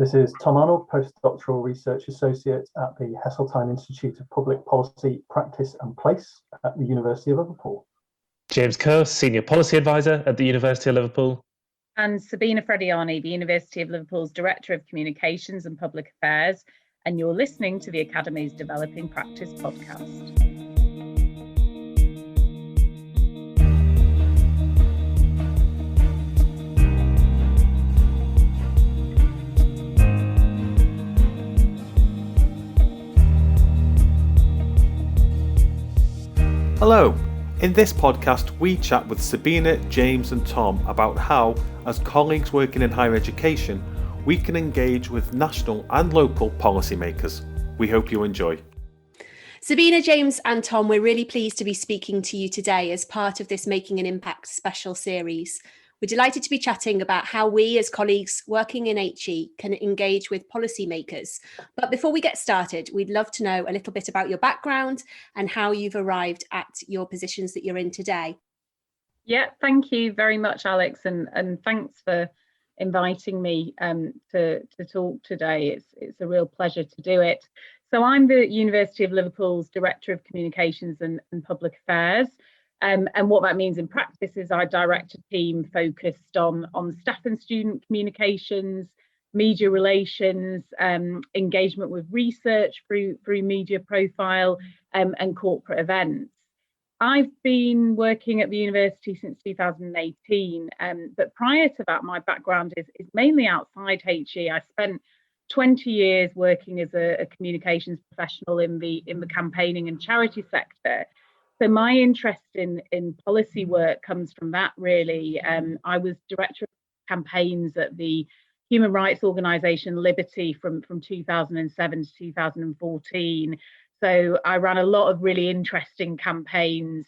This is Tom Arnold, post-doctoral research associate at the Heseltine Institute of Public Policy, Practice and Place at the University of Liverpool. James Coe, senior policy advisor at the University of Liverpool. And Sabina Frediani, the University of Liverpool's Director of Communications and Public Affairs, and you're listening to the Academy's Developing Practice podcast. Hello, in this podcast we chat with Sabina, James and Tom about how, as colleagues working in higher education, we can engage with national and local policymakers. We hope you enjoy. Sabina, James and Tom, we're really pleased to be speaking to you today as part of this Making an Impact special series. We're delighted to be chatting about how we as colleagues working in HE can engage with policymakers. But before we get started, we'd love to know a little bit about your background and how you've arrived at your positions that you're in today. Yeah, thank you very much, Alex, and thanks for inviting me to talk today. It's a real pleasure to do it. So I'm the University of Liverpool's Director of Communications and Public Affairs. And what that means in practice is I direct a team focused on staff and student communications, media relations, engagement with research through media profile and corporate events. I've been working at the university since 2018, but prior to that, my background is mainly outside HE. I spent 20 years working as a communications professional in the campaigning and charity sector. So my interest in policy work comes from that, really. I was director of campaigns at the human rights organisation Liberty from 2007 to 2014. So I ran a lot of really interesting campaigns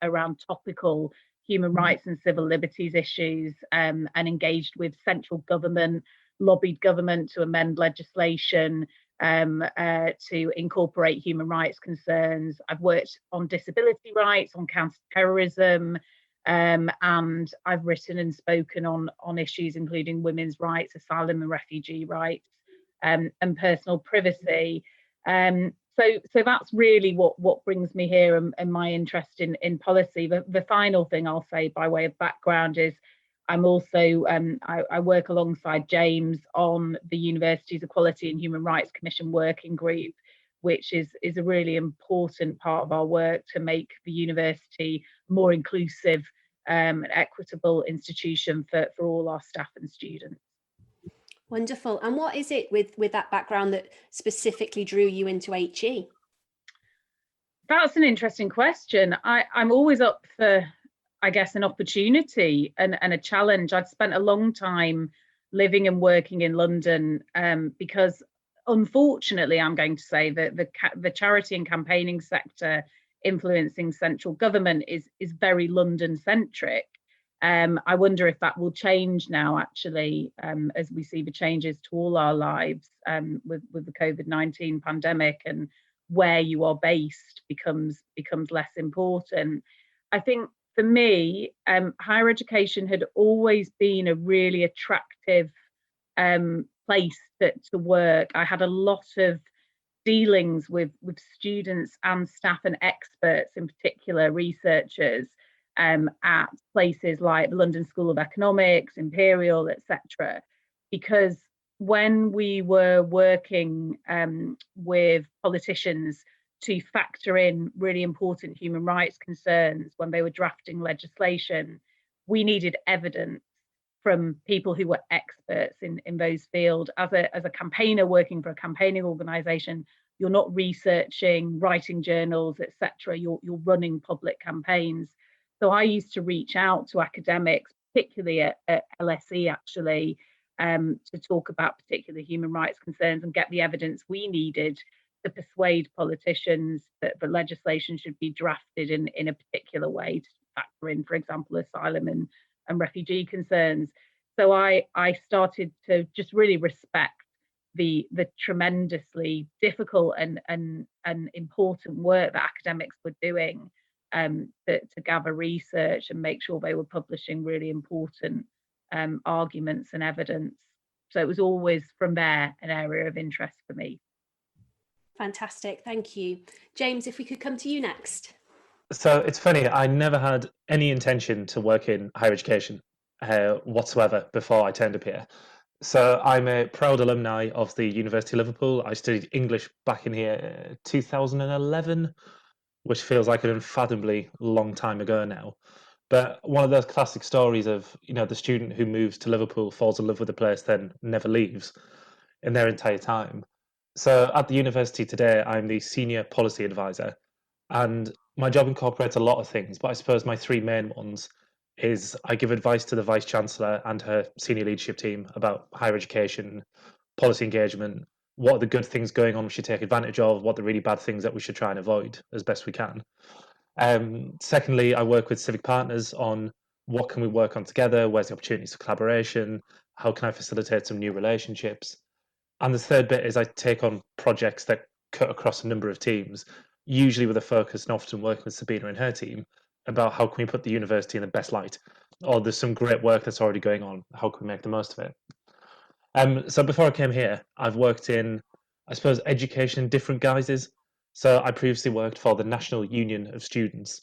around topical human rights and civil liberties issues, and engaged with central government, lobbied government to amend legislation, to incorporate human rights concerns. I've worked on disability rights, on counter-terrorism, and I've written and spoken on issues including women's rights, asylum and refugee rights, and personal privacy. So that's really what brings me here and my interest in policy. The final thing I'll say by way of background is I'm also, I work alongside James on the university's Equality and Human Rights Commission working group, which is a really important part of our work to make the university more inclusive and equitable institution for all our staff and students. Wonderful. And what is it with that background that specifically drew you into HE? That's an interesting question. I'm always up for, I guess, an opportunity and a challenge. I'd spent a long time living and working in London because, unfortunately, I'm going to say that the charity and campaigning sector influencing central government is very London centric. I wonder if that will change now, actually, as we see the changes to all our lives with the COVID-19 pandemic, and where you are based becomes less important. I think for me, higher education had always been a really attractive place to work. I had a lot of dealings with students and staff and experts, in particular researchers, at places like the London School of Economics, Imperial, etc. Because when we were working with politicians to factor in really important human rights concerns when they were drafting legislation, we needed evidence from people who were experts in those fields. As a campaigner working for a campaigning organisation, you're not researching, writing journals, etc. You're running public campaigns. So I used to reach out to academics, particularly at LSE, actually, to talk about particular human rights concerns and get the evidence we needed to persuade politicians that the legislation should be drafted in a particular way to factor in, for example, asylum and refugee concerns. So I started to just really respect the tremendously difficult and important work that academics were doing to gather research and make sure they were publishing really important arguments and evidence. So it was always from there an area of interest for me. Fantastic, thank you. James, if we could come to you next. So it's funny, I never had any intention to work in higher education whatsoever before I turned up here. So I'm a proud alumni of the University of Liverpool. I studied English back in here 2011, which feels like an unfathomably long time ago now. But one of those classic stories of, the student who moves to Liverpool, falls in love with the place, then never leaves in their entire time. So at the university today, I'm the senior policy advisor, and my job incorporates a lot of things, but I suppose my three main ones is I give advice to the Vice Chancellor and her senior leadership team about higher education, policy engagement, what are the good things going on we should take advantage of, what are the really bad things that we should try and avoid as best we can. Secondly, I work with civic partners on what can we work on together, where's the opportunities for collaboration, how can I facilitate some new relationships. And the third bit is I take on projects that cut across a number of teams, usually with a focus and often working with Sabina and her team about how can we put the university in the best light, or there's some great work that's already going on, how can we make the most of it. So before I came here, I've worked in, I suppose, education in different guises. So I previously worked for the National Union of Students,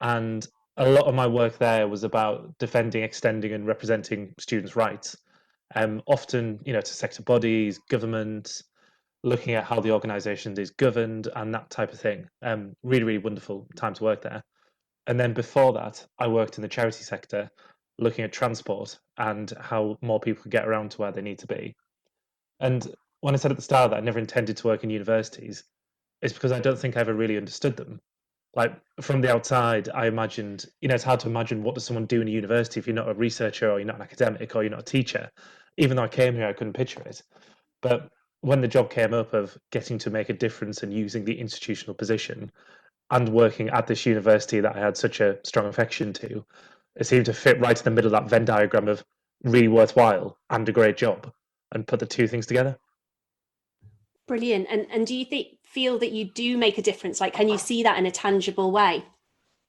and a lot of my work there was about defending, extending and representing students' rights. Often, to sector bodies, government, looking at how the organisation is governed and that type of thing. Really, really wonderful time to work there. And then before that, I worked in the charity sector, looking at transport and how more people could get around to where they need to be. And when I said at the start that I never intended to work in universities, it's because I don't think I ever really understood them. Like from the outside, I imagined, it's hard to imagine what does someone do in a university if you're not a researcher or you're not an academic or you're not a teacher. Even though I came here, I couldn't picture it. But when the job came up of getting to make a difference and using the institutional position and working at this university that I had such a strong affection to, it seemed to fit right in the middle of that Venn diagram of really worthwhile and a great job, and put the two things together. Brilliant. And do you feel that you do make a difference? Like, can you see that in a tangible way?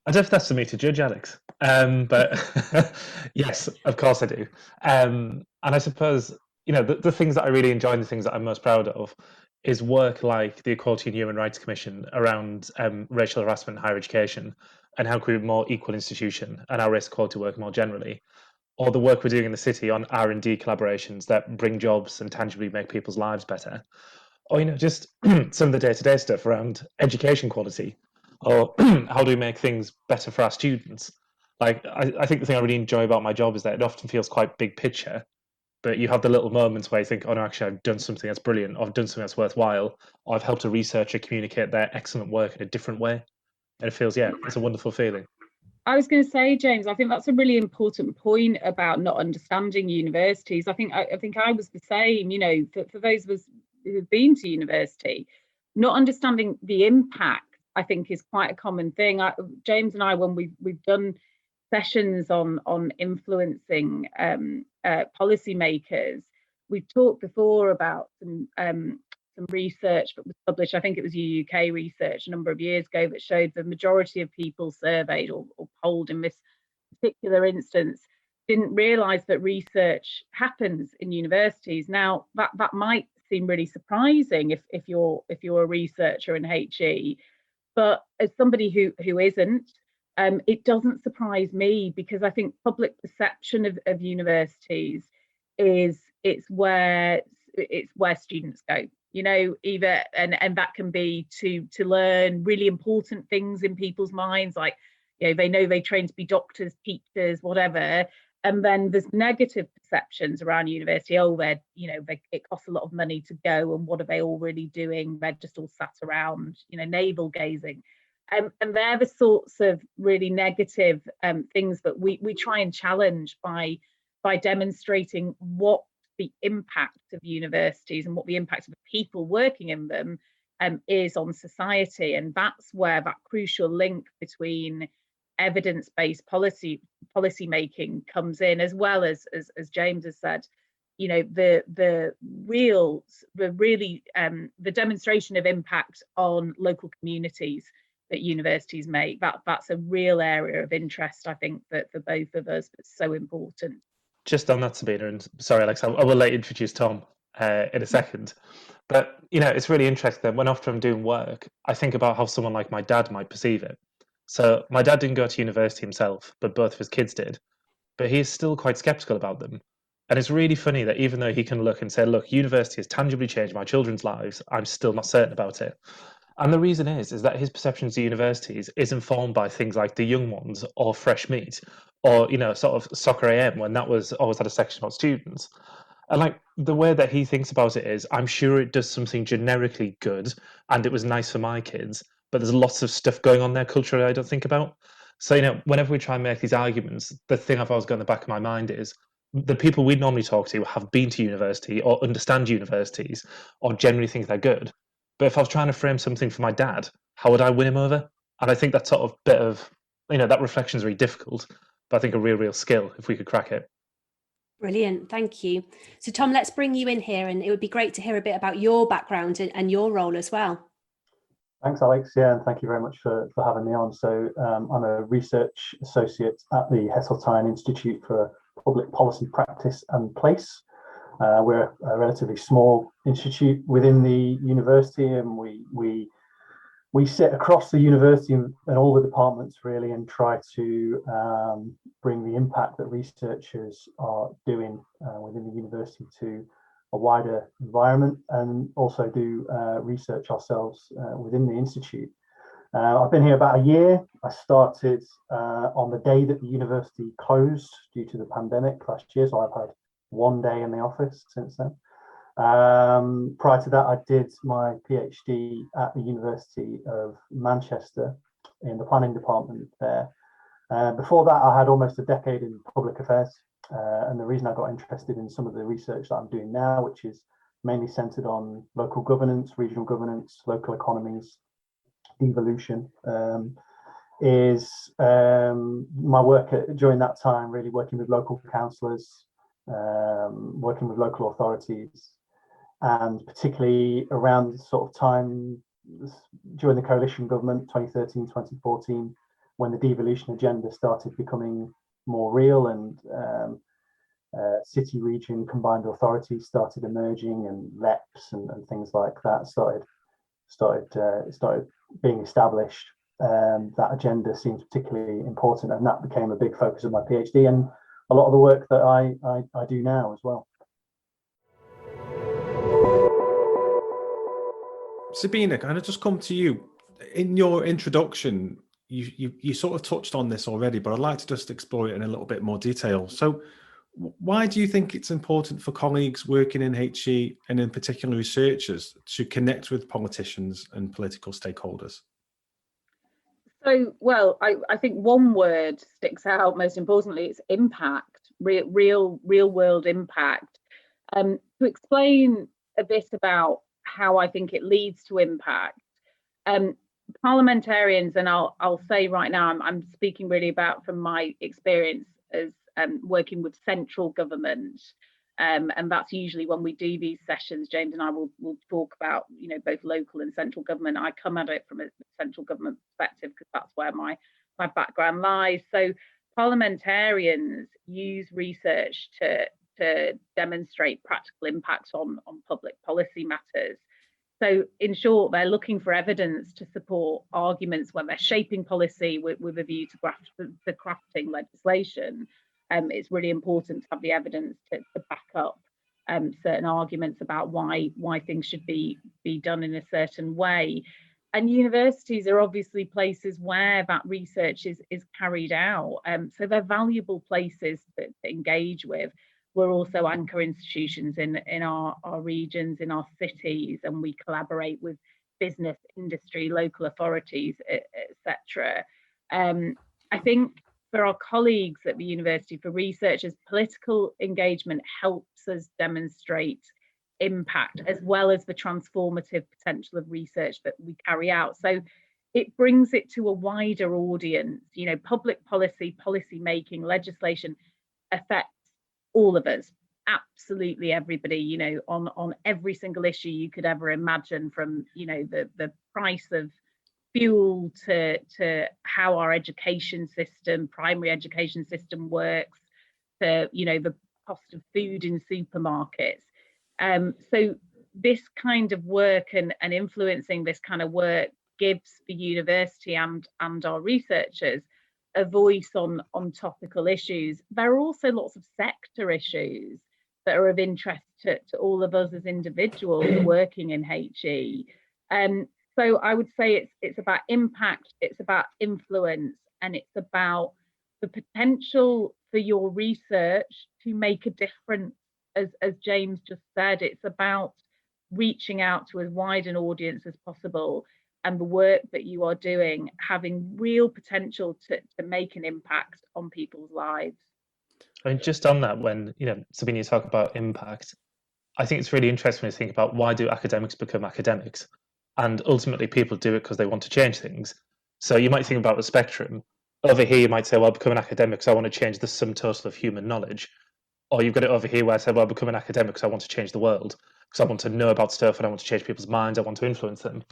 I don't know if that's for me to judge, Alex. But yes, of course I do. And I suppose, the things that I really enjoy and the things that I'm most proud of is work like the Equality and Human Rights Commission around racial harassment in higher education and how can we be a more equal institution and our race equality work more generally. Or the work we're doing in the city on R&D collaborations that bring jobs and tangibly make people's lives better. Or, just some of the day-to-day stuff around education quality, or how do we make things better for our students? Like, I think the thing I really enjoy about my job is that it often feels quite big picture, but you have the little moments where you think, oh no, actually I've done something that's brilliant, or I've done something that's worthwhile, or I've helped a researcher communicate their excellent work in a different way. And it feels, it's a wonderful feeling. I was going to say, James, I think that's a really important point about not understanding universities. I think I was the same, for those of us who've been to university, not understanding the impact, I think, is quite a common thing. James and I, when we've done sessions on influencing policymakers, we've talked before about some research that was published, I think it was UK research a number of years ago, that showed the majority of people surveyed or polled in this particular instance didn't realise that research happens in universities. Now that might seem really surprising if you're a researcher in HE, but as somebody who isn't, it doesn't surprise me, because I think public perception of universities is it's where students go, either and that can be to learn really important things in people's minds, like they know they train to be doctors, teachers, whatever. And then there's negative perceptions around university. Oh, it costs a lot of money to go, and what are they all really doing? They're just all sat around, navel gazing. And they're the sorts of really negative things that we try and challenge by demonstrating what the impact of universities and what the impact of the people working in them is on society. And that's where that crucial link between evidence-based policy making comes in, as well as James has said, the demonstration of impact on local communities that universities make. That's a real area of interest, I think, that for both of us, that's so important. just on that, Sabina, and sorry, Alex, I will let you introduce Tom in a second. But, it's really interesting that when after I'm doing work, I think about how someone like my dad might perceive it. So my dad didn't go to university himself, but both of his kids did. But he's still quite skeptical about them. And it's really funny that even though he can look and say, look, university has tangibly changed my children's lives, I'm still not certain about it. And the reason is that his perceptions of universities is informed by things like the young ones or fresh meat or, sort of soccer AM when that was always had a section about students. And like the way that he thinks about it is, I'm sure it does something generically good and it was nice for my kids, but there's lots of stuff going on there culturally I don't think about. So, whenever we try and make these arguments, the thing I've always got in the back of my mind is the people we normally talk to have been to university or understand universities or generally think they're good. But if I was trying to frame something for my dad, how would I win him over? And I think that sort of bit of, that reflection is very difficult, but I think a real skill if we could crack it. Brilliant, thank you. So Tom, let's bring you in here, and it would be great to hear a bit about your background and your role as well. Thanks, Alex. Yeah, and thank you very much for having me on. So I'm a research associate at the Heseltine Institute for Public Policy Practice and Place. We're a relatively small institute within the university, and we sit across the university and all the departments really, and try to bring the impact that researchers are doing within the university to a wider environment, and also do research ourselves within the institute. I've been here about a year. I started on the day that the university closed due to the pandemic last year, so I've had one day in the office since then. Prior to that, I did my PhD at the University of Manchester in the planning department there. Before that, I had almost a decade in public affairs. And the reason I got interested in some of the research that I'm doing now, which is mainly centered on local governance, regional governance, local economies, devolution, is my work during that time, really working with local councillors, working with local authorities, and particularly around the sort of time during the coalition government, 2013, 2014, when the devolution agenda started becoming more real, and city region combined authorities started emerging, and LEPs and things like that started being established. That agenda seems particularly important, and that became a big focus of my PhD and a lot of the work that I do now as well. Sabina, can I just come to you? In your introduction, you sort of touched on this already, but I'd like to just explore it in a little bit more detail. So why do you think it's important for colleagues working in HE, and in particular researchers, to connect with politicians and political stakeholders? So, well, I think one word sticks out most importantly. It's impact, real world impact. To explain a bit about how I think it leads to impact, parliamentarians, and I'll say right now, I'm speaking really about from my experience as working with central government, and that's usually when we do these sessions. James and I will talk about both local and central government. I come at it from a central government perspective because that's where my background lies. So parliamentarians use research to demonstrate practical impacts on public policy matters. So in short, they're looking for evidence to support arguments when they're shaping policy with a view to crafting legislation. It's really important to have the evidence to back up certain arguments about why things should be done in a certain way. And universities are obviously places where that research is carried out. So they're valuable places to engage with. We're also anchor institutions in our regions, in our cities, and we collaborate with business, industry, local authorities, etc. I think for our colleagues at the university, for researchers, political engagement helps us demonstrate impact as well as the transformative potential of research that we carry out. So it brings it to a wider audience. Public policy making, legislation affects all of us, absolutely everybody, on every single issue you could ever imagine, from the price of fuel to how our education system, primary education system works, to the cost of food in supermarkets. So this kind of work and influencing this kind of work gives the university and our researchers a voice on topical issues. There are also lots of sector issues that are of interest to all of us as individuals working in HE. So I would say it's about impact, it's about influence, and it's about the potential for your research to make a difference. As James just said, it's about reaching out to as wide an audience as possible, and the work that you are doing having real potential to make an impact on people's lives. I mean, just on that, when Sabina, you talk about impact, I think it's really interesting when you think about why do academics become academics, and ultimately people do it because they want to change things. So you might think about the spectrum. Over here, you might say, well, become an academic because I want to change the sum total of human knowledge. Or you've got it over here where I say, well, become an academic because I want to change the world, because I want to know about stuff and I want to change people's minds, I want to influence them.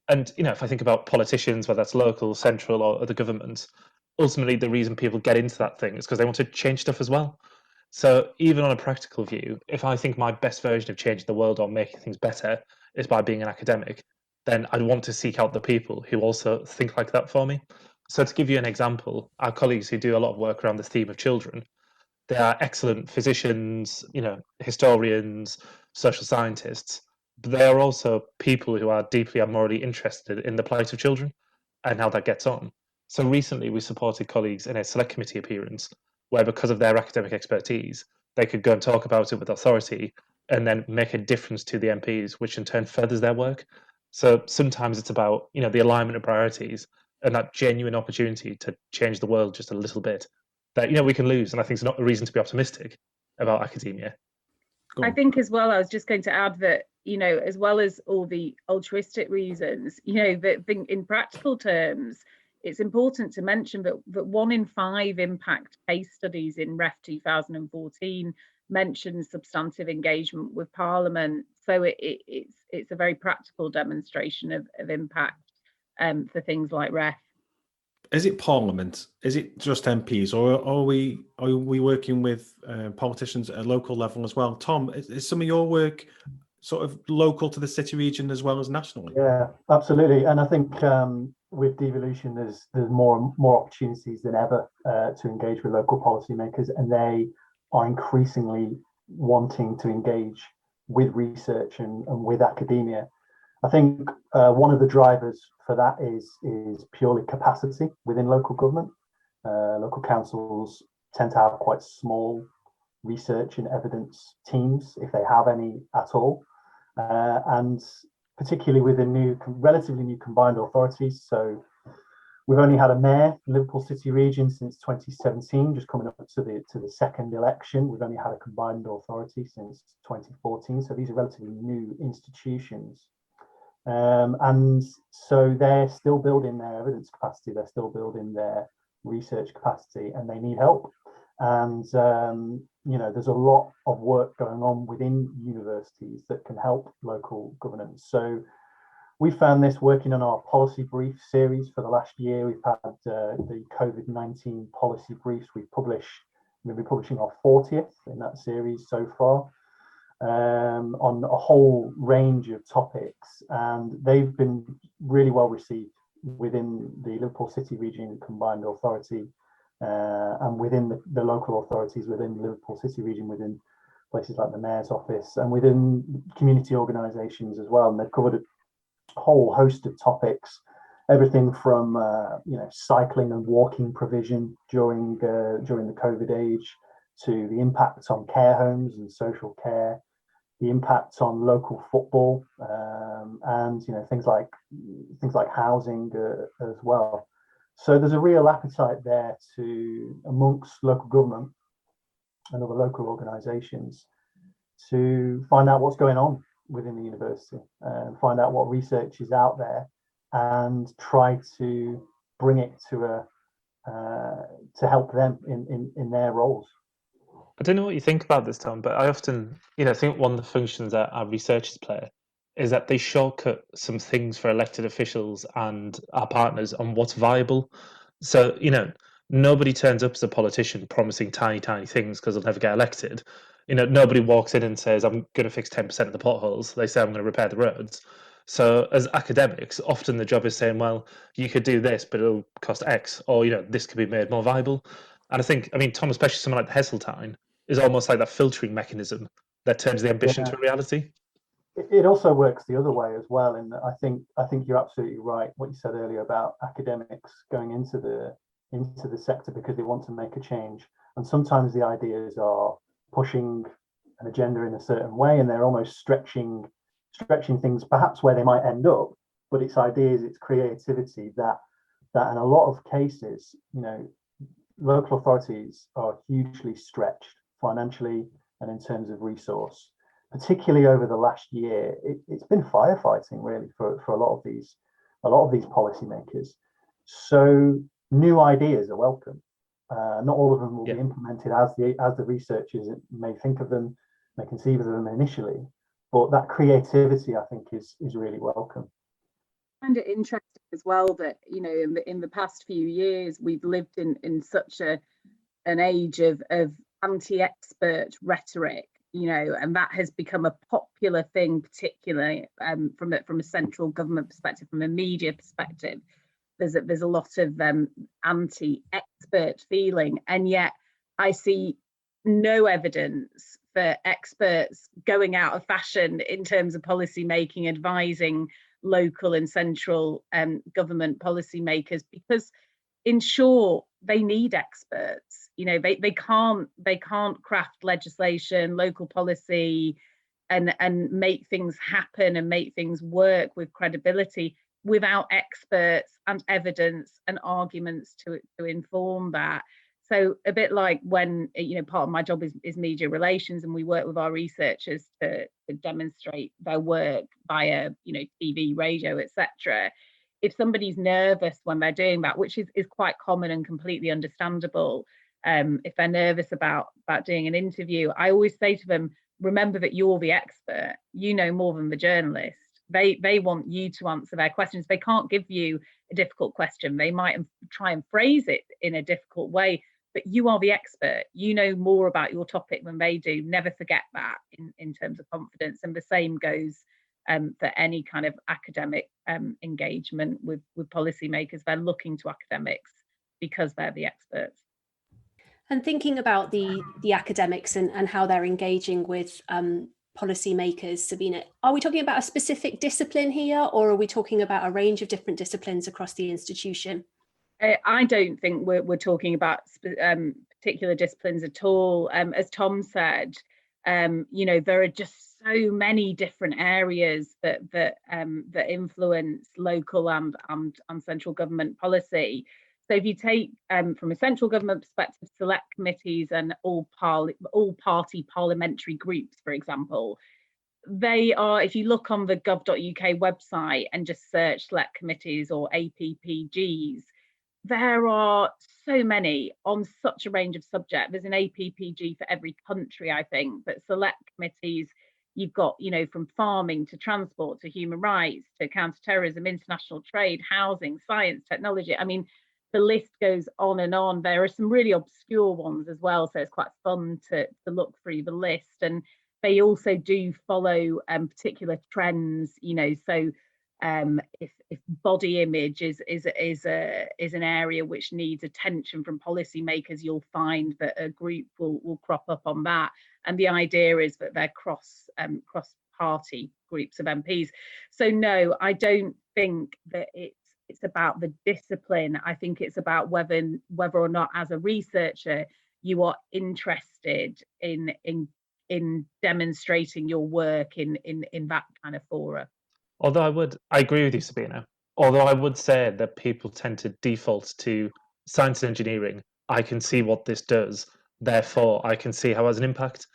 And, if I think about politicians, whether that's local, central, or other governments, ultimately the reason people get into that thing is because they want to change stuff as well. So even on a practical view, if I think my best version of changing the world or making things better is by being an academic, then I'd want to seek out the people who also think like that for me. So to give you an example, our colleagues who do a lot of work around the theme of children, they are excellent physicians, historians, social scientists, but they are also people who are deeply and morally interested in the plight of children and how that gets on. So recently we supported colleagues in a select committee appearance where, because of their academic expertise, they could go and talk about it with authority and then make a difference to the MPs, which in turn furthers their work. So sometimes it's about, the alignment of priorities and that genuine opportunity to change the world just a little bit that, we can lose. And I think it's not a reason to be optimistic about academia. I think as well, I was just going to add that, as well as all the altruistic reasons, that in practical terms, it's important to mention that 1 in 5 impact case studies in REF 2014 mentions substantive engagement with Parliament. So it's a very practical demonstration of impact for things like REF. Is it Parliament? Is it just MPs, or are we working with politicians at a local level as well? Tom, is some of your work sort of local to the city region as well as nationally? Yeah, absolutely. And I think with devolution, there's more opportunities than ever to engage with local policymakers, and they are increasingly wanting to engage with research and with academia. I think one of the drivers for that is purely capacity within local government. Local councils tend to have quite small research and evidence teams, if they have any at all, and particularly with the relatively new combined authorities. So we've only had a mayor in Liverpool City region since 2017, just coming up to the second election. We've only had a combined authority since 2014. So these are relatively new institutions. And so they're still building their evidence capacity, they're still building their research capacity, and they need help. And there's a lot of work going on within universities that can help local governance. So we found this working on our policy brief series for the last year. We've had the COVID-19 policy briefs. We'll be publishing our 40th in that series so far. On a whole range of topics, and they've been really well received within the Liverpool City region combined authority and within the local authorities within the Liverpool City region, within places like the Mayor's office and within community organisations as well. And they've covered a whole host of topics, everything from cycling and walking provision during the COVID age, to the impact on care homes and social care, the impact on local football, and things like housing as well. So there's a real appetite there amongst local government and other local organisations to find out what's going on within the university and find out what research is out there and try to bring it to help them in their roles. I don't know what you think about this, Tom, but I often, think one of the functions that our researchers play is that they shortcut some things for elected officials and our partners on what's viable. So, nobody turns up as a politician promising tiny, tiny things because they'll never get elected. Nobody walks in and says, I'm going to fix 10% of the potholes. They say, I'm going to repair the roads. So as academics, often the job is saying, well, you could do this, but it'll cost X, or, this could be made more viable. And I mean, Tom, especially someone like the Heseltine, is almost like that filtering mechanism that turns the ambition to a reality. It also works the other way as well. And I think you're absolutely right. What you said earlier about academics going into the sector because they want to make a change. And sometimes the ideas are pushing an agenda in a certain way, and they're almost stretching things perhaps where they might end up, but it's ideas, it's creativity that in a lot of cases, local authorities are hugely stretched financially and in terms of resource. Particularly over the last year, it's been firefighting really for a lot of these policymakers. So new ideas are welcome. Not all of them will be implemented as the researchers may think of them, may conceive of them initially, but that creativity, I think, is really welcome. I find it interesting as well that in the past few years we've lived in such an age of anti-expert rhetoric, and that has become a popular thing, particularly from a central government perspective, from a media perspective. There's a lot of anti-expert feeling, and yet I see no evidence for experts going out of fashion in terms of policy making, advising local and central government policymakers, because in short, they need experts. They can't craft legislation, local policy, and make things happen and make things work with credibility without experts and evidence and arguments to inform that. So a bit like when part of my job is media relations, and we work with our researchers to demonstrate their work via TV, radio, etc. If somebody's nervous when they're doing that, which is quite common and completely understandable, if they're nervous about doing an interview, I always say to them, remember that you're the expert. You know more than the journalist. They want you to answer their questions. They can't give you a difficult question. They might try and phrase it in a difficult way, but you are the expert. You know more about your topic than they do. Never forget that in terms of confidence. And the same goes for any kind of academic engagement with policymakers. They're looking to academics because they're the experts. And thinking about the academics and how they're engaging with policymakers, Sabina, are we talking about a specific discipline here, or are we talking about a range of different disciplines across the institution? I don't think we're talking about particular disciplines at all. As Tom said, there are just so many different areas that influence local and central government policy. So if you take from a central government perspective, select committees and all party parliamentary groups, for example, they are, if you look on the gov.uk website and just search select committees or APPGs, there are so many on such a range of subjects. There's an APPG for every country, I think, but select committees, you've got, from farming to transport to human rights to counter-terrorism, international trade, housing, science, technology. I mean, the list goes on and on. There are some really obscure ones as well, so it's quite fun to look through the list. And they also do follow particular trends, so if body image is an area which needs attention from policymakers, you'll find that a group will crop up on that. And the idea is that they're cross party groups of MPs. So no, I don't think that it's about the discipline. I think it's about whether or not, as a researcher, you are interested in demonstrating your work in that kind of fora. Although I agree with you, Sabina. Although I would say that people tend to default to science and engineering. I can see what this does, therefore I can see how it has an impact.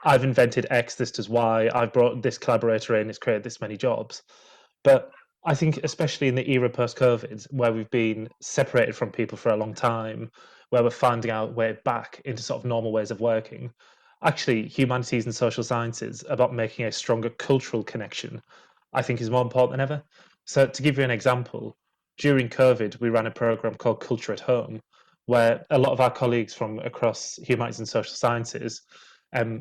I've invented X, this does Y. I've brought this collaborator in, it's created this many jobs. But I think especially in the era post-COVID, where we've been separated from people for a long time, where we're finding our way back into sort of normal ways of working, actually humanities and social sciences about making a stronger cultural connection, I think, is more important than ever. So to give you an example, during COVID, we ran a program called Culture at Home, where a lot of our colleagues from across humanities and social sciences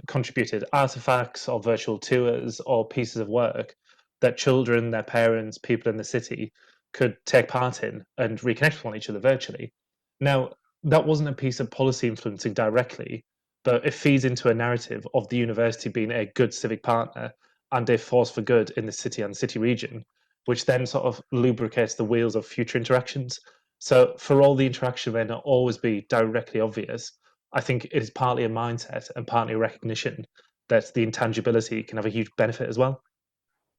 contributed artifacts or virtual tours or pieces of work that children, their parents, people in the city could take part in and reconnect with one each other virtually. Now, that wasn't a piece of policy influencing directly, but it feeds into a narrative of the university being a good civic partner and a force for good in the city and city region, which then sort of lubricates the wheels of future interactions. So for all the interaction may not always be directly obvious, I think it is partly a mindset and partly a recognition that the intangibility can have a huge benefit as well.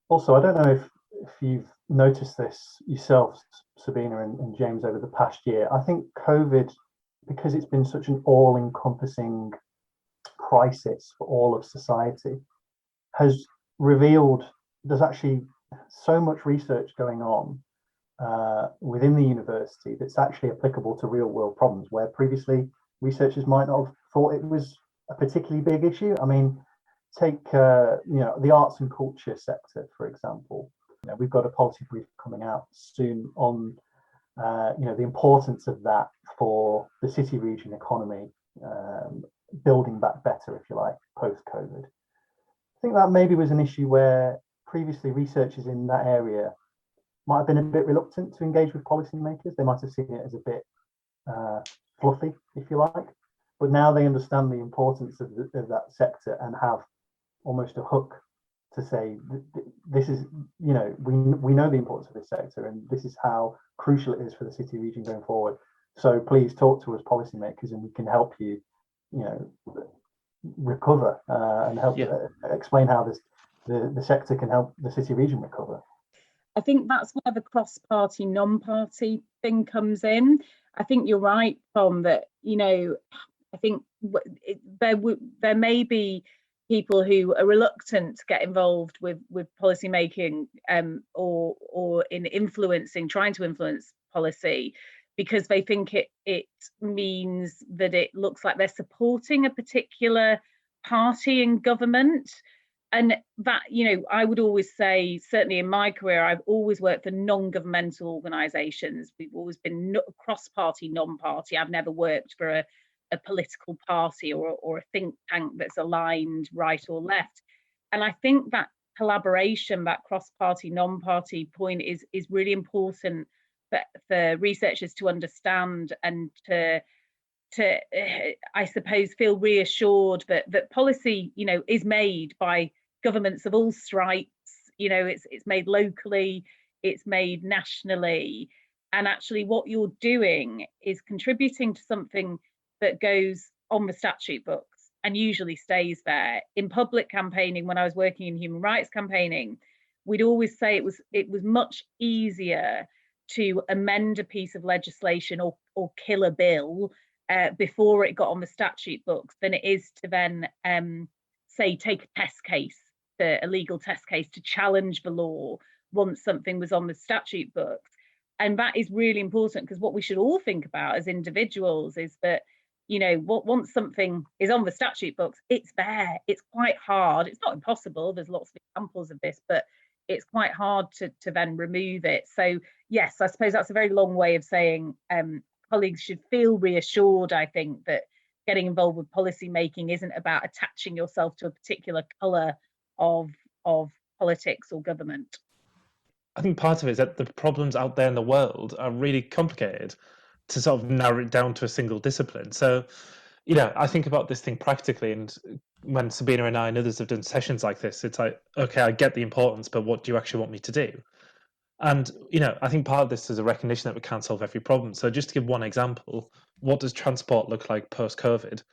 Also, I don't know if you've noticed this yourself, Sabina and James, over the past year. I think COVID, because it's been such an all-encompassing crisis for all of society, has revealed there's actually so much research going on within the university that's actually applicable to real-world problems, where previously researchers might not have thought it was a particularly big issue. I mean, take the arts and culture sector, for example. We've got a policy brief coming out soon on the importance of that for the city region economy, building back better, if you like, post-COVID. I think that maybe was an issue where previously researchers in that area might have been a bit reluctant to engage with policymakers. They might have seen it as a bit fluffy, if you like, but now they understand the importance of that sector and have almost a hook to say this is, we know the importance of this sector and this is how crucial it is for the city region going forward. So please talk to us policymakers and we can help you, recover and help explain how the sector can help the city region recover. I think that's where the cross-party, non-party thing comes in. I think you're right, Tom, that, I think there may be people who are reluctant to get involved with policy making or in trying to influence policy, because they think it means that it looks like they're supporting a particular party in government. And that, I would always say, certainly in my career, I've always worked for non-governmental organisations. We've always been cross-party, non-party. I've never worked for a political party or a think tank that's aligned right or left. And I think that collaboration, that cross-party, non-party point is really important for researchers to understand and to I suppose feel reassured that policy, is made by governments of all stripes. It's made locally, it's made nationally, and actually what you're doing is contributing to something that goes on the statute books and usually stays there. In public campaigning, when I was working in human rights campaigning, we'd always say it was much easier to amend a piece of legislation or kill a bill before it got on the statute books than it is to then say take a test case, a legal test case, to challenge the law once something was on the statute books. And that is really important, because what we should all think about as individuals is that, once something is on the statute books, it's there. It's quite hard. It's not impossible. There's lots of examples of this, but it's quite hard to then remove it. So yes, I suppose that's a very long way of saying colleagues should feel reassured, I think, that getting involved with policy making isn't about attaching yourself to a particular colour of politics or government. I think part of it is that the problems out there in the world are really complicated to sort of narrow it down to a single discipline. So, I think about this thing practically, and when Sabina and I and others have done sessions like this, it's like, okay, I get the importance, but what do you actually want me to do? And, I think part of this is a recognition that we can't solve every problem. So just to give one example, what does transport look like post-COVID?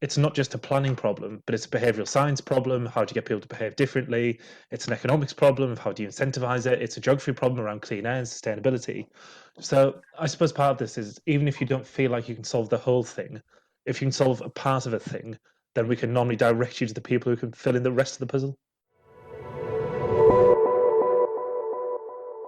It's not just a planning problem, but it's a behavioural science problem. How do you get people to behave differently? It's an economics problem of how do you incentivize it? It's a geography problem around clean air and sustainability. So I suppose part of this is, even if you don't feel like you can solve the whole thing, if you can solve a part of a thing, then we can normally direct you to the people who can fill in the rest of the puzzle.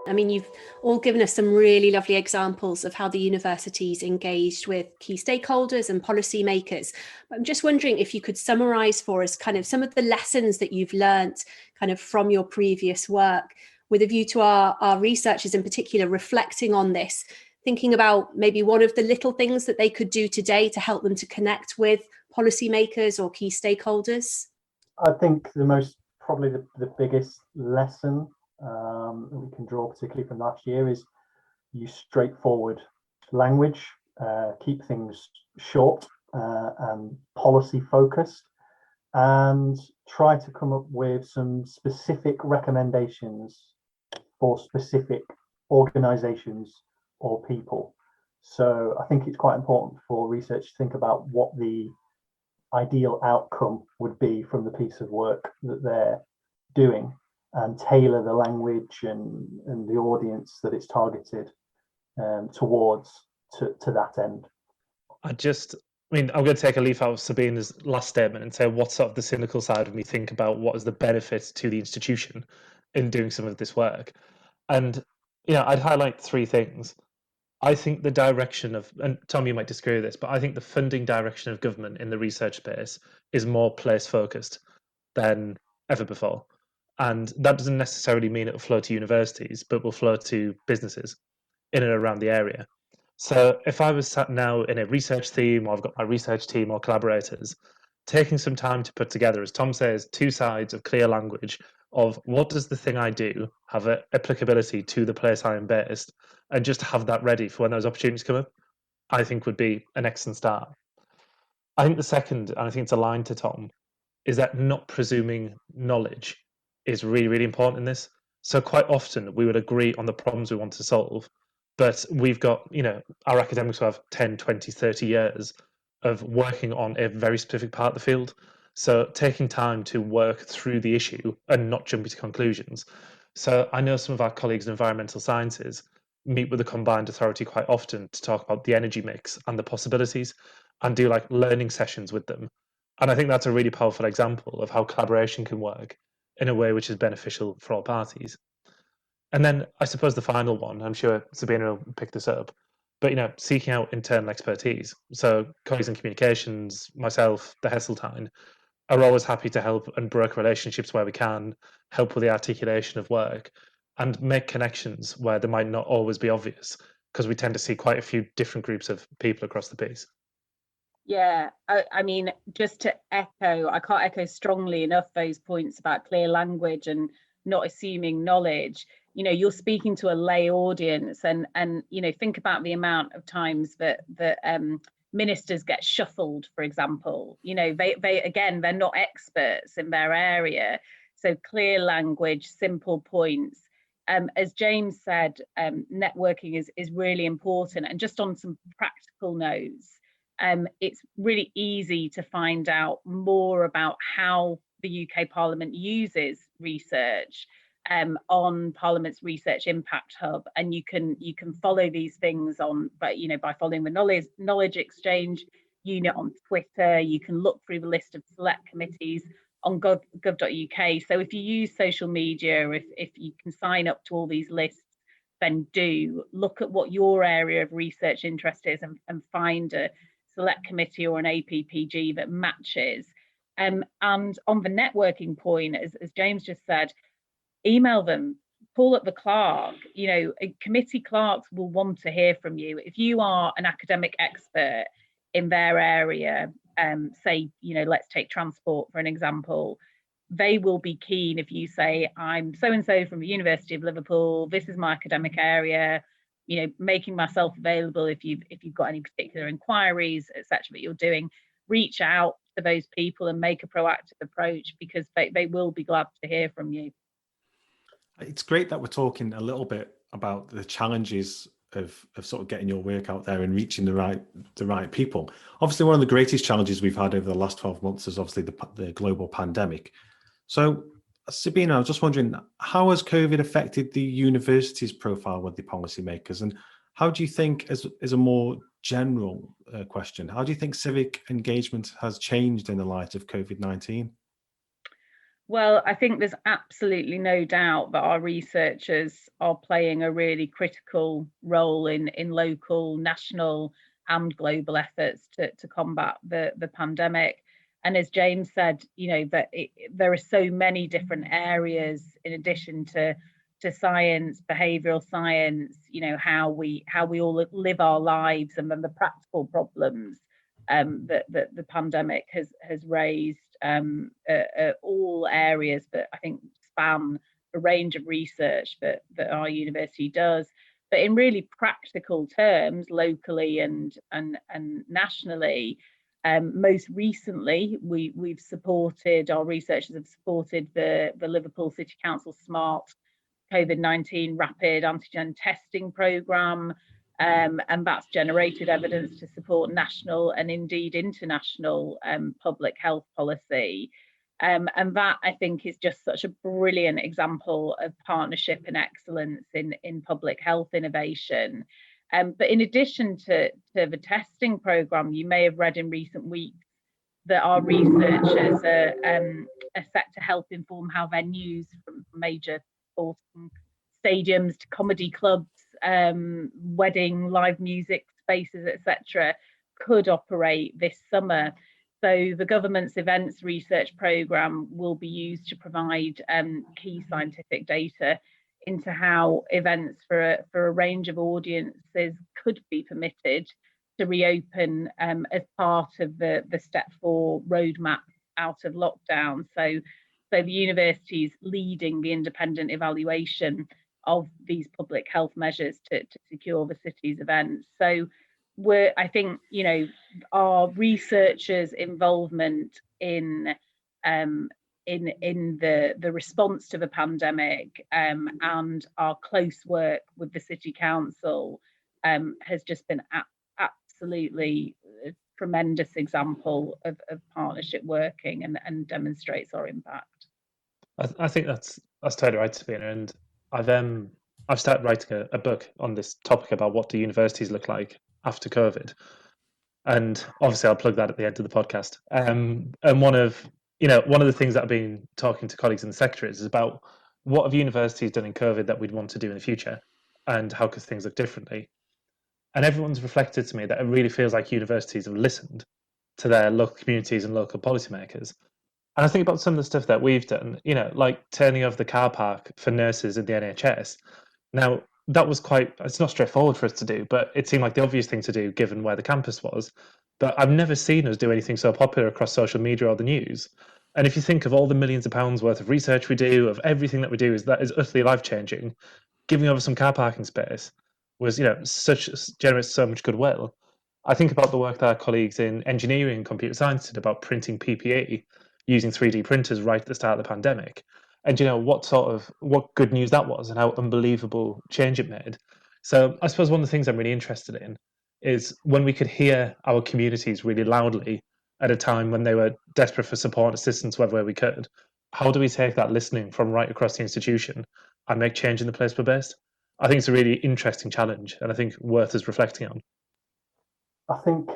I mean, you've all given us some really lovely examples of how the university's engaged with key stakeholders and policymakers. But I'm just wondering if you could summarise for us kind of some of the lessons that you've learnt kind of from your previous work, with a view to our researchers in particular reflecting on this, thinking about maybe one of the little things that they could do today to help them to connect with policymakers or key stakeholders? I think probably the biggest lesson that we can draw, particularly from last year, is use straightforward language, keep things short and policy focused, and try to come up with some specific recommendations for specific organizations or people. So I think it's quite important for research to think about what the ideal outcome would be from the piece of work that they're doing, and tailor the language and the audience that it's targeted towards to that end. I'm going to take a leaf out of Sabina's last statement and say what's sort of the cynical side of me think about what is the benefit to the institution in doing some of this work. And, I'd highlight three things. I think the direction of, and Tom, you might disagree with this, but I think the funding direction of government in the research space is more place focused than ever before. And that doesn't necessarily mean it will flow to universities, but will flow to businesses in and around the area. So if I was sat now in a research team, or I've got my research team or collaborators, taking some time to put together, as Tom says, two sides of clear language of what does the thing I do have applicability to the place I am based, and just have that ready for when those opportunities come up, I think would be an excellent start. I think the second, and I think it's aligned to Tom, is that not presuming knowledge is really, really important in this. So quite often we would agree on the problems we want to solve, but we've got, our academics will have 10, 20, 30 years of working on a very specific part of the field. So taking time to work through the issue and not jumping to conclusions. So I know some of our colleagues in environmental sciences meet with the combined authority quite often to talk about the energy mix and the possibilities, and do like learning sessions with them. And I think that's a really powerful example of how collaboration can work in a way which is beneficial for all parties. And then I suppose the final one, I'm sure Sabina will pick this up, but seeking out internal expertise. So colleagues in communications, myself, the Heseltine, are always happy to help and broker relationships where we can, help with the articulation of work, and make connections where they might not always be obvious, because we tend to see quite a few different groups of people across the piece. Yeah, I mean, just to echo, I can't echo strongly enough those points about clear language and not assuming knowledge. You're speaking to a lay audience, and think about the amount of times that ministers get shuffled, for example. They're not experts in their area. So clear language, simple points. As James said, networking is really important. And just on some practical notes, it's really easy to find out more about how the UK Parliament uses research on Parliament's Research Impact Hub, and you can follow these things by following the knowledge exchange unit on Twitter. You can look through the list of select committees on gov.uk. So if you use social media, if you can sign up to all these lists, then do look at what your area of research interest is and find a select committee or an APPG that matches. And on the networking point, as James just said, email them, call up the clerk. Committee clerks will want to hear from you. If you are an academic expert in their area, say, let's take transport for an example, they will be keen if you say, I'm so-and-so from the University of Liverpool, this is my academic area, making myself available if you've got any particular inquiries, etc., that you're doing. Reach out to those people and make a proactive approach, because they will be glad to hear from you. It's great that we're talking a little bit about the challenges of sort of getting your work out there and reaching the right people. Obviously, one of the greatest challenges we've had over the last 12 months is obviously the global pandemic. So, Sabina, I was just wondering, how has COVID affected the university's profile with the policymakers, and how do you think, as a more general question, how do you think civic engagement has changed in the light of COVID-19? Well, I think there's absolutely no doubt that our researchers are playing a really critical role in local, national and global efforts to combat the pandemic. And as James said, that there are so many different areas, in addition to to science, behavioural science, how we all live our lives, and then the practical problems that the pandemic has raised, all areas that I think span a range of research that our university does. But in really practical terms, locally and nationally, most recently, our researchers have supported the Liverpool City Council Smart COVID-19 rapid antigen testing programme, and that's generated evidence to support national and indeed international public health policy. And that, I think, is just such a brilliant example of partnership and excellence in public health innovation. But in addition to the testing programme, you may have read in recent weeks that our researchers are set to help inform how venues from major sporting stadiums to comedy clubs, wedding, live music spaces, etc., could operate this summer. So the government's events research programme will be used to provide key scientific data into how events for a range of audiences could be permitted to reopen as part of the Step 4 roadmap out of lockdown. So the university's leading the independent evaluation of these public health measures to secure the city's events. So I think, our researchers' involvement in the response to the pandemic and our close work with the City Council has just been absolutely a tremendous example of partnership working and demonstrates our impact. I think that's totally right, Sabina. And I've started writing a book on this topic about what do universities look like after COVID. And obviously I'll plug that at the end of the podcast. And one of the things that I've been talking to colleagues in the secretaries is about what have universities done in COVID that we'd want to do in the future, and how could things look differently. And everyone's reflected to me that it really feels like universities have listened to their local communities and local policymakers. And I think about some of the stuff that we've done, like turning over the car park for nurses in the NHS. Now, that was it's not straightforward for us to do, but it seemed like the obvious thing to do given where the campus was. But I've never seen us do anything so popular across social media or the news. And if you think of all the millions of pounds worth of research we do, of everything that we do, that is utterly life-changing, giving over some car parking space was, generates so much goodwill. I think about the work that our colleagues in engineering and computer science did about printing PPE using 3D printers right at the start of the pandemic. And what good news that was, and how unbelievable change it made. So I suppose one of the things I'm really interested in is when we could hear our communities really loudly at a time when they were desperate for support and assistance wherever we could, how do we take that listening from right across the institution and make change in the place we're based? I think it's a really interesting challenge, and I think worth us reflecting on. I think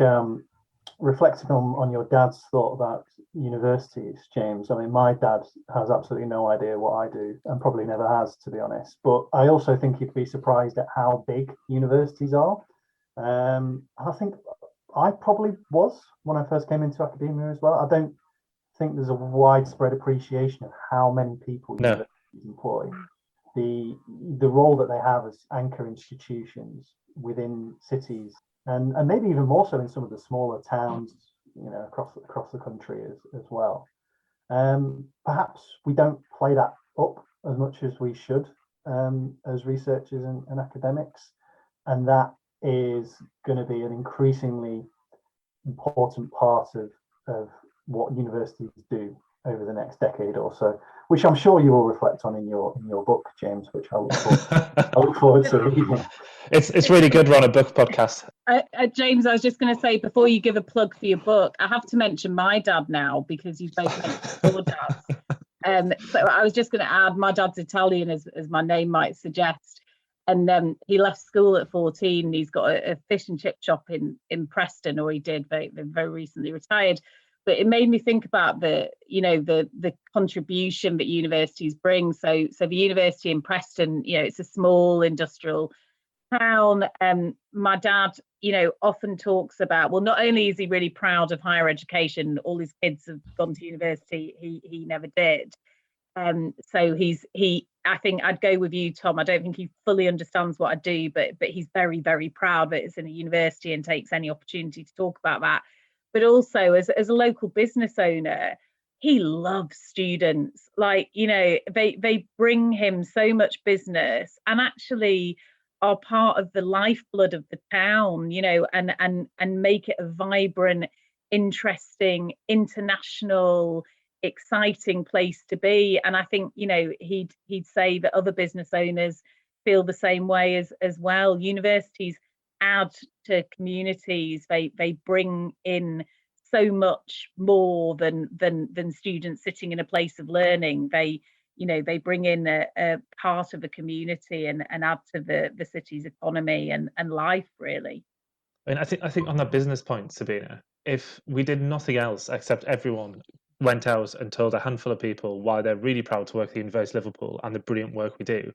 reflecting on your dad's thought about universities, James, I mean, my dad has absolutely no idea what I do, and probably never has, to be honest. But I also think he'd be surprised at how big universities are. I think I probably was when I first came into academia as well. I don't think there's a widespread appreciation of how many people universities employ. The role that they have as anchor institutions within cities, and maybe even more so in some of the smaller towns, across the country as well. Perhaps we don't play that up as much as we should as researchers and academics, and that is going to be an increasingly important part of what universities do over the next decade or so, which I'm sure you will reflect on in your book, James, which I look forward to reading. It's really good. We're on a book podcast. James, I was just going to say, before you give a plug for your book, I have to mention my dad now, because you've both mentioned your dads. So I was just going to add, my dad's Italian, as my name might suggest. And he left school at 14. He's got a fish and chip shop in Preston, or he did. They very recently retired. But it made me think about the contribution that universities bring. So the university in Preston, it's a small industrial town. My dad, often talks about, well, not only is he really proud of higher education, all his kids have gone to university, he never did. So he I think I'd go with you, Tom. I don't think he fully understands what I do, but he's very, very proud that it's in a university and takes any opportunity to talk about that. But also, as a local business owner, he loves students. Like, you know, they bring him so much business and actually are part of the lifeblood of the town, you know, and make it a vibrant, interesting, international, exciting place to be. And I think, you know, he'd say that other business owners feel the same way as well. Universities add to communities. They bring in so much more than students sitting in a place of learning. They, you know, they bring in a part of the community and add to the city's economy and life, really. I mean, I think on that business point, Sabina, if we did nothing else except everyone went out and told a handful of people why they're really proud to work at the University of Liverpool and the brilliant work we do,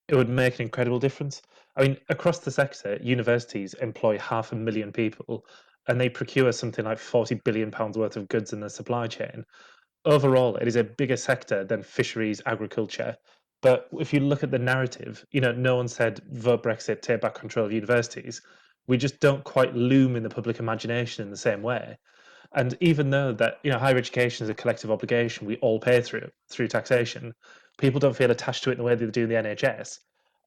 it would make an incredible difference. I mean, across the sector, universities employ 500,000 people and they procure something like £40 billion worth of goods in the supply chain. Overall, it is a bigger sector than fisheries, agriculture. But if you look at the narrative, you know, no one said vote Brexit, take back control of universities. We just don't quite loom in the public imagination in the same way. And even though that, you know, higher education is a collective obligation we all pay through taxation, people don't feel attached to it in the way they do in the NHS.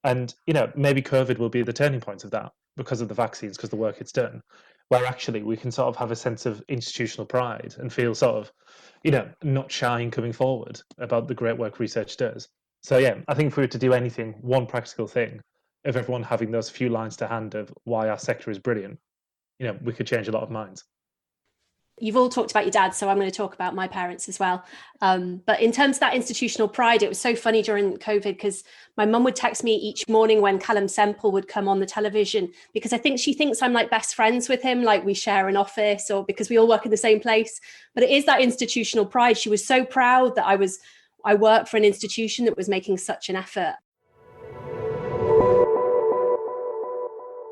And, you know, maybe COVID will be the turning point of that because of the vaccines, because of the work it's done, where actually we can sort of have a sense of institutional pride and feel sort of, you know, not shy in coming forward about the great work research does. So, yeah, I think if we were to do anything, one practical thing, of everyone having those few lines to hand of why our sector is brilliant, you know, we could change a lot of minds. You've all talked about your dad, so I'm going to talk about my parents as well. But in terms of that institutional pride, it was so funny during COVID because my mum would text me each morning when Callum Semple would come on the television, because I think she thinks I'm like best friends with him, like we share an office or because we all work in the same place. But it is that institutional pride. She was so proud that I worked for an institution that was making such an effort.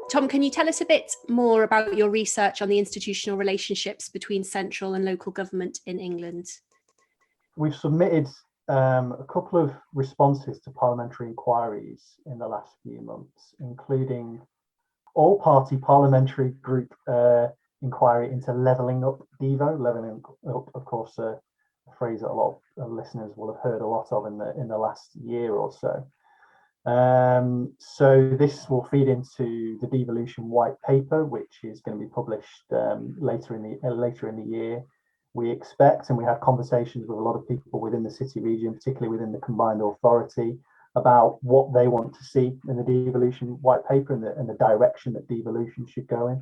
Tom, can you tell us a bit more about your research on the institutional relationships between central and local government in England? We've submitted a couple of responses to parliamentary inquiries in the last few months, including all-party parliamentary group inquiry into levelling up Devo. Levelling up, of course, a phrase that a lot of listeners will have heard a lot of in the last year or so. So this will feed into the devolution white paper, which is going to be published later in the year. We expect, and we had conversations with a lot of people within the city region, particularly within the combined authority, about what they want to see in the devolution white paper and the direction that devolution should go in.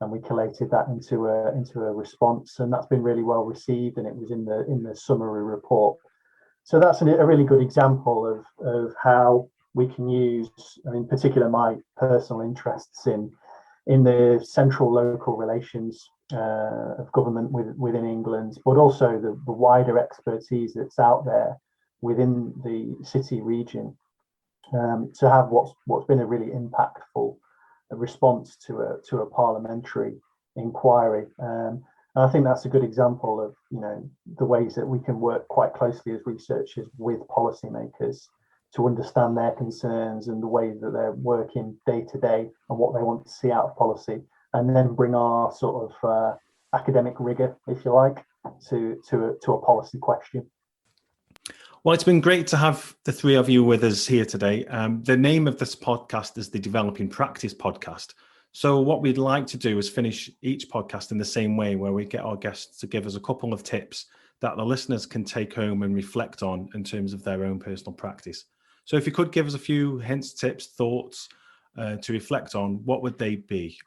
And we collated that into a response, and that's been really well received, and it was in the summary report. So that's a really good example of how we can use, in particular, my personal interests in the central local relations of government within England, but also the wider expertise that's out there within the city region, to have what's been a really impactful response to a parliamentary inquiry. And I think that's a good example of, you know, the ways that we can work quite closely as researchers with policymakers to understand their concerns and the way that they're working day to day and what they want to see out of policy, and then bring our sort of academic rigor, if you like, to a policy question. Well, it's been great to have the three of you with us here today. The name of this podcast is the Developing Practice Podcast. So what we'd like to do is finish each podcast in the same way, where we get our guests to give us a couple of tips that the listeners can take home and reflect on in terms of their own personal practice. So if you could give us a few hints, tips, thoughts to reflect on, what would they be?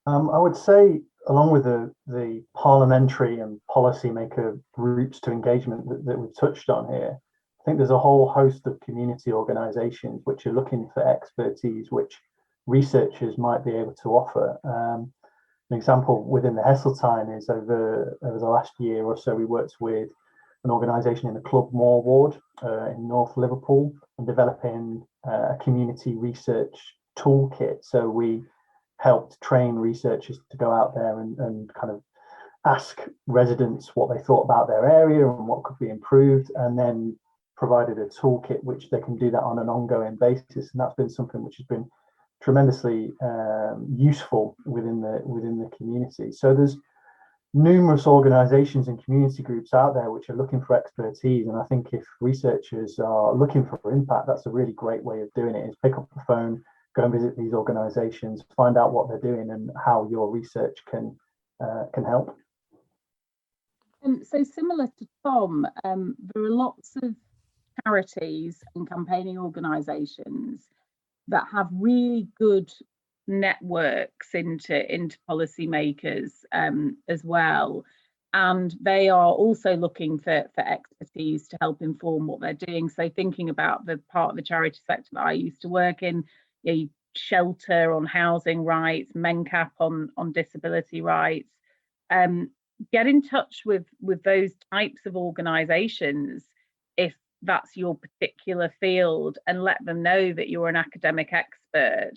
I would say, along with the parliamentary and policymaker routes to engagement that we've touched on here, I think there's a whole host of community organisations which are looking for expertise which researchers might be able to offer. An example within the Heseltine is over the last year or so, we worked with an organisation in the Club Moor ward in North Liverpool and developing a community research toolkit. So we helped train researchers to go out there and kind of ask residents what they thought about their area and what could be improved, and then provided a toolkit which they can do that on an ongoing basis, and that's been something which has been tremendously useful within the community. So there's numerous organisations and community groups out there which are looking for expertise, and I think if researchers are looking for impact, that's a really great way of doing it, is pick up the phone, go and visit these organisations, find out what they're doing and how your research can help. So similar to Tom, there are lots of charities and campaigning organisations that have really good networks into policymakers as well, and they are also looking for expertise to help inform what they're doing. So thinking about the part of the charity sector that I used to work in, Shelter on housing rights, MenCap on disability rights, get in touch with those types of organisations if that's your particular field, and let them know that you're an academic expert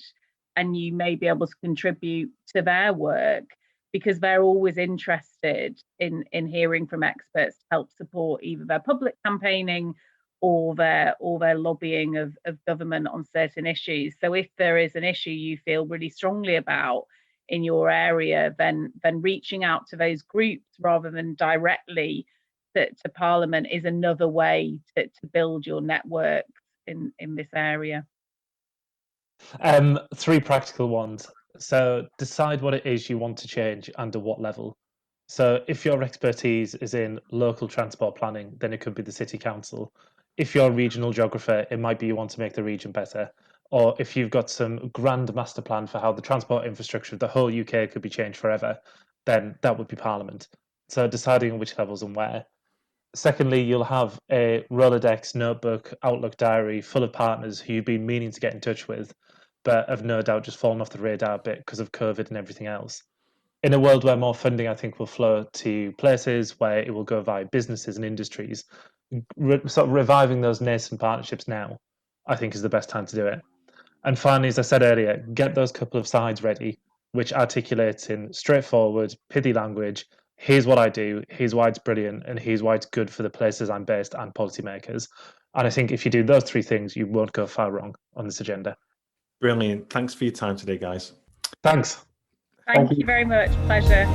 and you may be able to contribute to their work, because they're always interested in hearing from experts to help support either their public campaigning or their lobbying of government on certain issues. So if there is an issue you feel really strongly about in your area, then reaching out to those groups rather than directly to Parliament is another way to build your network in this area. 3 practical ones. So decide what it is you want to change and at what level. So if your expertise is in local transport planning, then it could be the city council. If you're a regional geographer, it might be you want to make the region better. Or if you've got some grand master plan for how the transport infrastructure of the whole UK could be changed forever, then that would be Parliament. So deciding on which levels and where. Secondly, you'll have a Rolodex, notebook, Outlook diary full of partners who you've been meaning to get in touch with, but have no doubt just fallen off the radar a bit because of COVID and everything else. In a world where more funding, I think, will flow to places where it will go via businesses and industries, sort of reviving those nascent partnerships now, I think, is the best time to do it. And finally, as I said earlier, get those couple of slides ready, which articulates in straightforward, pithy language, here's what I do, here's why it's brilliant, and here's why it's good for the places I'm based and policymakers. And I think if you do those 3 things, you won't go far wrong on this agenda. Brilliant. Thanks for your time today, guys. Thanks. Thank you very much. Pleasure.